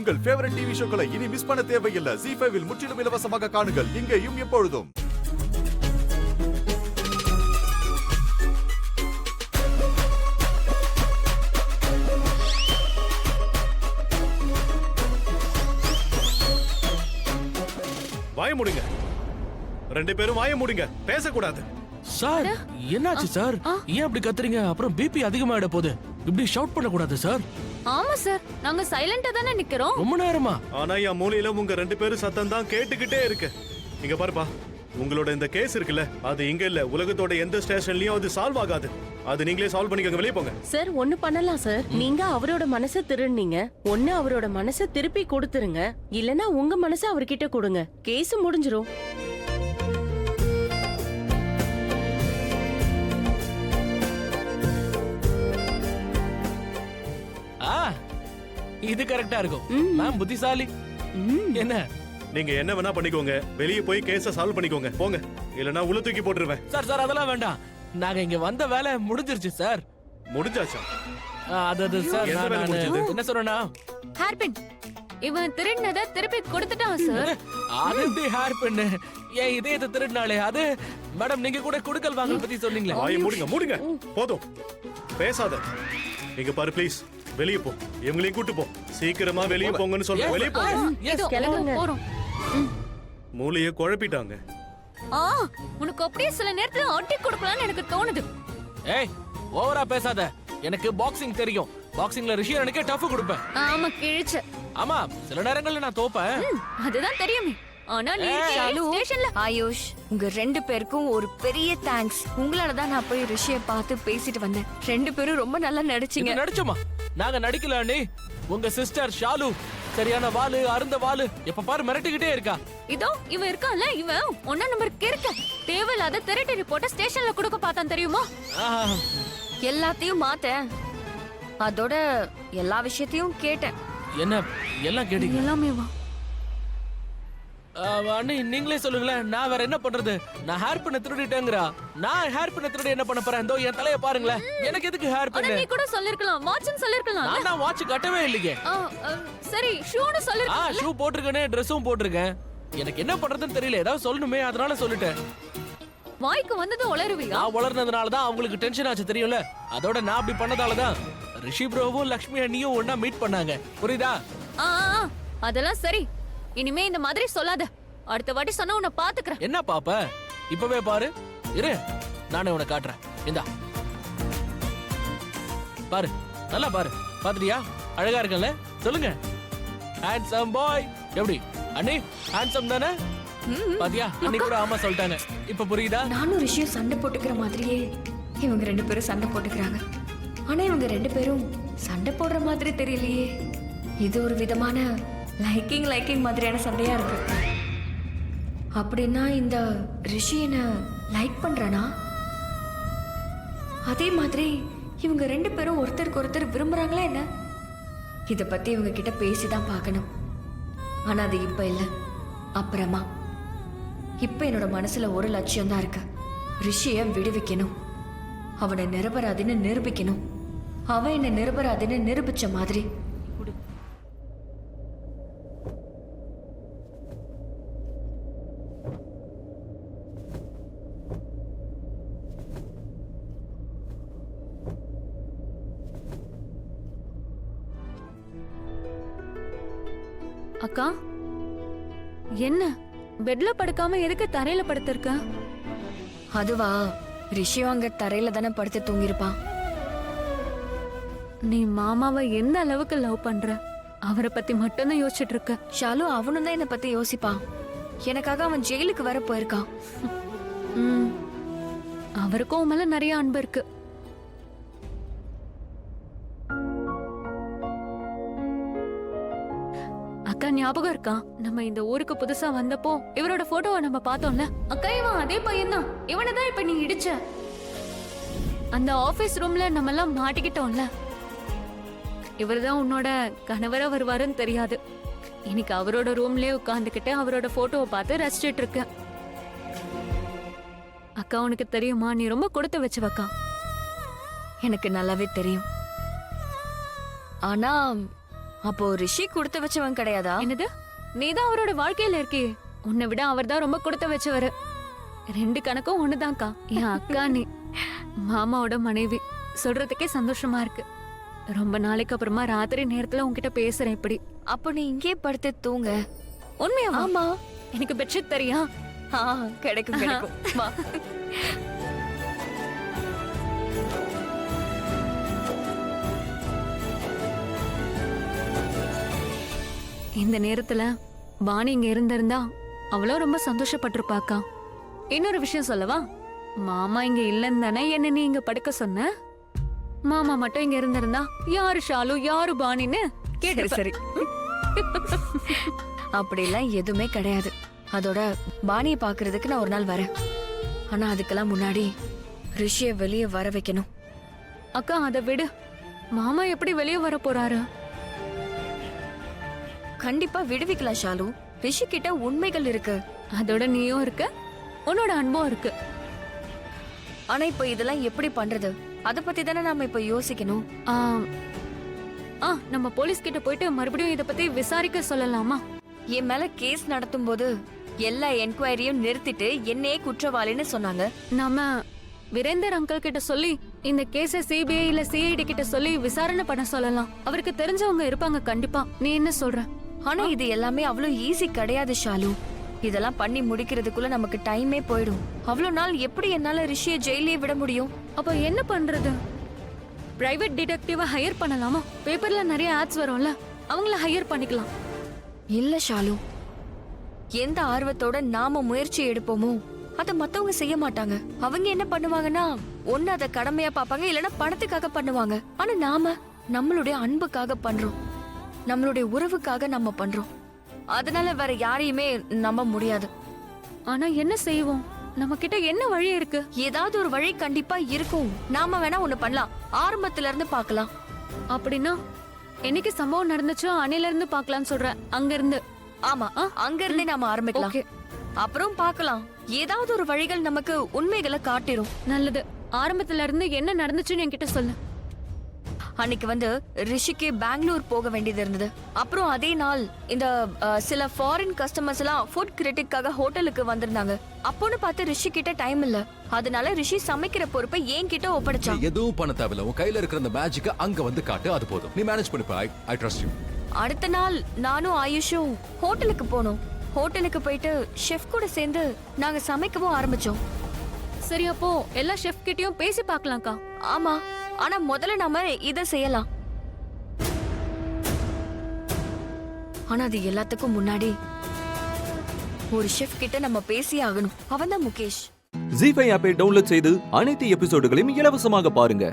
உங்கள் favourite TV ஷோக்களை இனி miss பண்ண தேவையில்லை. ZEE5 இல் முற்றிலும் இலவசமாக காணுங்கள். இங்கேயும் எப்பொழுதும். வாய மூடுங்க, ரெண்டு பேரும் வாய மூடுங்க, பேசக்கூடாது. சார் என்னாச்சு சார்? ஏன் அப்படி கத்துறீங்க? அப்புறம் பிபி அதிகமாயிட போகுது. இப்படி ஷவுட் பண்ண கூடாது சார். ஆமா சார், நாங்க சைலண்டா தானே நிக்கிறோம். ரொம்ப நேரமா? ஆனா என் மூலையில உங்க ரெண்டு பேரும் சத்தம் தான் கேட்டுக்கிட்டே இருக்கு. இங்க பாருப்பா, உங்களோட இந்த கேஸ் இருக்குல்ல, அது இங்க இல்ல, உலகத்தோட எந்த ஸ்டேஷன்லயும் அது சால்வ் ஆகாது. அது நீங்களே சால்வ் பண்ணிக்கோங்க, வெளியே போங்க. சார் ஒண்ணு பண்ணலாம் சார். நீங்க அவரோட மனசை திருடுனீங்க. ஒண்ணு அவரோட மனசை திருப்பி கொடுத்துருங்க, இல்லனா உங்க மனசை அவர்கிட்ட கொடுங்க. கேஸ் முடிஞ்சிரும். இது கரெக்டா இருக்கும். மேம் புத்திசாலி. என்ன நீங்க என்ன வேணா பண்ணிக்கோங்க, வெளியே போய் கேஸ சால்வ் பண்ணிக்கோங்க, போங்க. இல்லனா உள்ள தூக்கி போட்டுருவேன். சார் சார் அதெல்லாம் வேண்டாம். நாங்க இங்க வந்த வேலை முடிஞ்சிருச்சு சார். முடிஞ்சாச்சா? அது சார் என்ன சொல்றேன்னா, ஹேர்பின் இவன் திருடினதை திருப்பி கொடுத்துட்டான் சார். அது எப்படி ஹேர்பின்? ஏன் இதயத்தை திருடினாலே அது? மேடம் நீங்க கூட குடுக்கல் வாங்கல் பத்தி சொன்னீங்களே. வாயை மூடுங்க, மூடுங்க, போதும் பேசாத. இங்க பாரு ப்ளீஸ், வெளியே போ. இவங்களையும் கூட்டு போ. சீக்கிரமா வெளியே போங்கன்னு சொல்ல. வெளியே போங்க. போறோம். மூளைய குழப்பிட்டாங்க. உனக்கு அப்படியே சில நேரத்துல அடி கொடுக்கலாம்னு எனக்கு தோணுது. ஏய் ஓவரா பேசாத. எனக்கு பாக்ஸிங் தெரியும். பாக்ஸிங்ல ரிஷியனுக்கே டஃப் கொடுப்பேன். ஆமா கிழிச்ச. ஆமா சில நேரங்கள்ல நான் தோப்பேன். அதுதான் தெரியுமே. ஆனா நீ ஸ்டேஷன்ல ஆயுஷ், உங்க ரெண்டு பேருக்கும் ஒரு பெரிய தேங்க்ஸ். உங்களால தான் நான் போய் ரிஷியை பார்த்து பேசிட்டு வந்தேன். ரெண்டு பேரும் ரொம்ப நல்லா நடிச்சீங்க. நடிச்சோமா? நாங்க நடிக்கல அண்ணி. உங்க சிஸ்டர் ஷாலு சரியான வாலு, அருந்த வாலு, எப்ப பாரு மிரட்டிக்கிட்டே இருக்கா. இதோ இவன் இருக்கான்ல, இவன் 1 நம்பர் கிறுக்க. தேவையில்லாத திருட்டு ரிப்போர்ட்ட ஸ்டேஷன்ல கொடுக்க பார்த்தான் தெரியுமா? எல்லாத்தையும் மாத்தேன். அதோட எல்லா விஷயத்தையும் கேட்டேன். என்ன எல்லாம் கேட்டீங்க? எல்லாமே வா. அண்ணி நீங்களே சொல்லுங்களேன், நான் வேற என்ன பண்றது? நான் ஹேர் பின்ன திருடிட்டேங்கறா. நான் ஹேர் பின்ன திருடி என்ன பண்ண போறேன்? இதோ என் தலைய பாருங்களேன். எனக்கு எதுக்கு ஹேர் பின்ன? நீ கூட சொல்லிருக்கலாம், வாட்ச்னு சொல்லிருக்கலாம். நான் வாட்ச் கட்டவே இல்லையே. சரி ஷூன்னு சொல்லிருக்கலாம். ஷூ போட்டுருக்கனே, Dressம் போட்டுருக்கேன். எனக்கு என்ன பண்றதுன்னு தெரியல. ஏதாவது சொல்லணுமே, அதனால சொல்லிட்டேன். வாய்க்கு வந்தது உளறுவியா? நான் உளறனதுனால தான் அவங்களுக்கு டென்ஷன் ஆச்சு தெரியும்ல. அதோட நான் அப்படி பண்ணதால தான் ரிஷி ப்ரோவும் லக்ஷ்மி அண்ணியும் ஒண்ணா மீட் பண்ணாங்க. புரியுதா? அதெல்லாம் சரி. இனிமே இந்த மாதிரி சொல்லாத. அடுத்த வாட்டி சொன்னா உன்னை பாத்துக்கிறேன். என்ன பாப்ப? இப்பவே பாரு. இரு நானே உன்னை காட்டுறேன். இந்தா பாரு, நல்லா பாரு. பாத்துட்டியா? அழகா இருக்கல? சொல்லுங்க. Handsome boy. எப்படி அண்ணி? ஹேண்ட்ஸம் தானே? பாத்தியா? அண்ணி கூட ஆமா சொல்லிட்டாங்க. இப்ப புரியுதா? நானும் ரிஷியும் சண்டை போட்டுக்கிற மாதிரியே இவங்க ரெண்டு பேரும் சண்டை போட்டுக்கிறாங்க. ஆனா இவங்க ரெண்டு பேரும் சண்டை போடுற மாதிரி தெரியலையே. இது ஒரு விதமான லைக்கிங் மாதிரியான சண்டையா இருக்கு. அப்படின்னா இந்த ரிஷி என்ன லைக் பண்றானா? அதே மாதிரி இவங்க ரெண்டு பேரும் ஒருத்தருக்கு ஒருத்தர் விரும்புறாங்களா என்ன? இத பத்தி இவங்க கிட்ட பேசிதான் பார்க்கணும். ஆனா அது இப்ப இல்ல, அப்புறமா. இப்ப என்னோட மனசுல ஒரு லட்சியம் தான் இருக்கு. ரிஷிய விடுவிக்கணும், அவனை நிரபராதின்னு நிரூபிக்கணும். அவன் என்ன நிரபராதின்னு நிரூபிச்ச மாதிரி. அக்கா என்ன பெட்ல படுக்காம எதுக்கு தரையில படுத்திருக்க? அதுவா, ரிஷியும் அங்க தரையில தானே படுத்து தூங்கிருப்பான். நீ மாமாவை எந்த அளவுக்கு லவ் பண்ற? அவரை பத்தி மட்டும்தான் யோசிச்சுட்டு இருக்க. ஷாலு அவனும் தான் என்னை பத்தி யோசிப்பான். எனக்காக அவன் ஜெயிலுக்கு வர போயிருக்கான். அவருக்கும் மேல நிறைய அன்பு இருக்கு. அக்கா ஞாபகம் இருக்கா? நம்ம இந்த ஊருக்கு புதுசா வந்தப்போ இவரோட போட்டோவை நம்ம பார்த்தோம்ல. அக்கா இவன் அதே பையன்தான். இவனதான் இப்ப நீ இடிச்ச. அந்த ஆபீஸ் ரூம்ல நம்ம எல்லாம் மாட்டிக்கிட்டோம்ல. இவர்தான் உன்னோட கணவரா வருவாருன்னு தெரியாது. இன்னைக்கு அவரோட ரூம்லயே உட்கார்ந்துகிட்டு அவரோட போட்டோவை பார்த்து ரசிச்சிட்டு இருக்க. அக்கா உனக்கு தெரியுமா, நீ ரொம்ப கொடுத்து வச்சவக்கா. எனக்கு நல்லாவே தெரியும். ஆனா அப்போ ரிஷி கொடுத்து வச்சவன் கிடையாதா? என்னது, நீதான் அவரோட வாழ்க்கையில இருக்கியே. உன்னை விட அவர்தான் ரொம்ப கொடுத்து வச்சவரு. 2 கணக்கும் ஒண்ணுதான்க்கா. என் அக்கா நீ, மாமாவோட மனைவி. சொல்றதுக்கே சந்தோஷமா இருக்கு. ரொம்ப நாளைக்கு அப்புறமா ராத்திரி நேரத்துல உன்கிட்ட பேசுறேன் இப்படி. அப்போ நீ இங்கே படுத்து தூங்க. உண்மையாவா? ஆமா. எனக்கு பெட்ஷீட் தெரியா? கிடைக்கும் கிடைக்கும். வா. இந்த நேரத்துல வாணி இங்க இருந்திருந்தா அவளும் ரொம்ப சந்தோஷப்பட்டிருப்பாக்கா. இன்னொரு விஷயம் சொல்லவா? மாமா இங்க இல்லன்னு தானே என்ன நீ இங்க படுக்க சொன்ன? மாமா மட்டும் இங்க இருந்திருந்தா யாரு ஷாலு யாரு பாணின்னு கேட்டு. சரி. அப்படிலாம் எதுவுமே கிடையாது. அதோட பாணியை பாக்குறதுக்கு நான் ஒரு நாள் வரேன். ஆனா அதுக்கெல்லாம் முன்னாடி ரிஷிய வெளியே வர வைக்கணும். அக்கா அதை விடு. மாமா எப்படி வெளியே வர போறாரு? கண்டிப்பா விடுவிக்கலாம் ஷாலு. ரிஷி கிட்ட உண்மைகள் இருக்கு. அதோட நீயும் இருக்க, உன்னோட அன்பும் இருக்கு. ஆனா இப்ப இதெல்லாம் எப்படி பண்றது? அத பத்தி தானே நாம இப்ப யோசிக்கணும். நம்ம போலீஸ் கிட்ட போயிட்டு மறுபடியும் இத பத்தி விசாரிக்க சொல்லலாமா? என் மேல கேஸ் நடத்தும் போது எல்லா என்கொயரியும் நிறுத்திட்டு என்னையே குற்றவாளின்னு சொன்னாங்க. நாம வீரேந்தர் அங்கிள் கிட்ட சொல்லி இந்த கேஸ சிபிஐ இல்ல சிஐடி கிட்ட சொல்லி விசாரணை பண்ண சொல்லலாம். அவருக்கு தெரிஞ்சவங்க இருப்பாங்க கண்டிப்பா. நீ என்ன சொல்ற? ஆனா இது எல்லாமே அவ்வளவு ஈஸி கிடையாது ஷாலு. இதெல்லாம் பண்ணி முடிக்கிறதுக்குள்ள நமக்கு டைமே போயிடும். அவ்வளவு நாள் எப்படி என்னால ரிஷியை ஜெயிலே விட முடியும்? அப்ப என்ன பண்றது? பிரைவேட் டிடெக்டிவ ஹையர் பண்ணலாமா? பேப்பர்ல நிறைய ஆட்ஸ் வரும்ல, அவங்கள ஹையர் பண்ணிக்கலாம். இல்ல ஷாலு, எந்த ஆர்வத்தோட நாம முயற்சி எடுப்போமோ அத மத்தவங்க செய்ய மாட்டாங்க. அவங்க என்ன பண்ணுவாங்கன்னா, ஒண்ணு அத கடமையா பாப்பாங்க, இல்லனா பணத்துக்காக பண்ணுவாங்க. ஆனா நாம நம்மளுடைய அன்புக்காக பண்றோம், நம்மளுடைய உறவுக்காக நம்ம பண்றோம். அதனால வேற யாரையுமே நம்ப முடியாது. ஆனா என்ன செய்வோம்? நம்ம கிட்ட என்ன வழி இருக்கு? ஏதாவது ஒரு வழி கண்டிப்பா இருக்கும். நாம வேணா ஒண்ணு பண்ணலாம். ஆரம்பத்துல இருந்து பார்க்கலாம். அப்படின்னா என்னைக்கு சம்பவம் நடந்துச்சோ அன்னையில இருந்து பார்க்கலாம்னு சொல்ற? அங்க இருந்து? ஆமா, அங்க இருந்தே நாம ஆரம்பிக்கலாம். Okay. அப்புறம் பார்க்கலாம். ஏதாவது ஒரு வழிகள் நமக்கு உண்மைகளை காட்டிரும். நல்லது. ஆரம்பத்துல இருந்து என்ன நடந்துச்சுன்னு என்கிட்ட சொல்லு. அன்னைக்கு வந்து ரிஷிக்கு பெங்களூர் போக வேண்டியது இருந்தது. அப்புறம் அதே நாள் இந்த சில ஃபாரின் கஸ்டமர்ஸ் எல்லாம் ஃபுட் கிரிட்டிக்காக ஹோட்டலுக்கு வந்திருந்தாங்க. அப்போன்னு பார்த்து ரிஷி கிட்ட டைம் இல்ல. அதனால ரிஷி சமைக்கிற பொறுப்பை என்கிட்ட ஒப்படைச்சான். எதுவும் பண்ண தேவையில்ல. உன் கையில இருக்கிற அந்த மேஜிக்க அங்க வந்து காட்டு, அது போதும். நீ மேனேஜ் பண்ணிப்ப. I trust you. அடுத்த நாள் நானும் ஆயுஷும் ஹோட்டலுக்கு போனோம். ஹோட்டலுக்கு போயிட்டு ஷெஃப் கூட சேர்ந்து நாங்க சமைக்கவும் ஆரம்பிச்சோம். சரி, அப்போ எல்லா ஷெஃப் கிட்டயும் பேசி பார்க்கலாம்க்கா. ஆமா, ஆனா முதல்ல நாம இத செய்யலாம். ஆனா அது எல்லாத்துக்கும் முன்னாடி ஒரு ஷெஃப் கிட்ட நம்ம பேசி ஆகணும். அவன்தான் முகேஷ். ஜீ5 ஆப்பை டவுன்லோட் செய்து அனைத்து எபிசோடுகளையும் இலவசமாக பாருங்க.